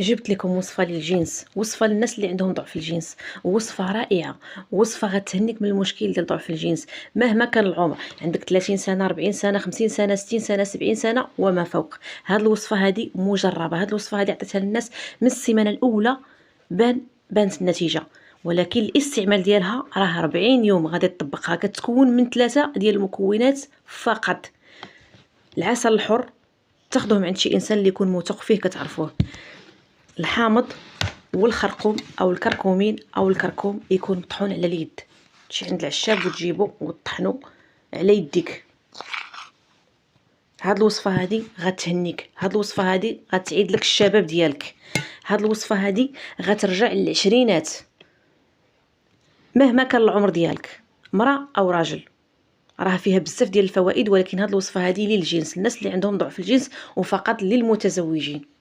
جبت لكم وصفة للجنس، وصفة للناس اللي عندهم ضعف الجنس، وصفة رائعة، وصفة غتهنيك من المشكل ديال ضعف الجنس مهما كان العمر. عندك 30 سنة، 40 سنة، 50 سنة، 60 سنة، 70 سنة وما فوق. هاد الوصفة هادي مجربة، هاد الوصفة هادي عطيتها للناس من السيمانة الأولى بانت النتيجة، ولكن الاستعمال ديالها راه 40 يوم غادي تطبقها. كتكون من 3 ديال المكونات فقط. العسل الحر تاخذوه من عند شي انسان اللي يكون موثوق فيه كتعرفوه. الحامض والخرقوم او الكركومين او الكركوم يكون مطحون على اليد، تمشي عند العشاب وتجيبو وتطحنو على يديك. هاد الوصفه هادي غتهنيك، هاد الوصفه هادي غتعيد لك الشباب ديالك، هاد الوصفه هادي غترجع للعشرينات مهما كان العمر ديالك، مرأة او راجل. راه فيها بزاف ديال الفوائد، ولكن هاد الوصفه هادي للجنس، الناس اللي عندهم ضعف الجنس وفقط للمتزوجين.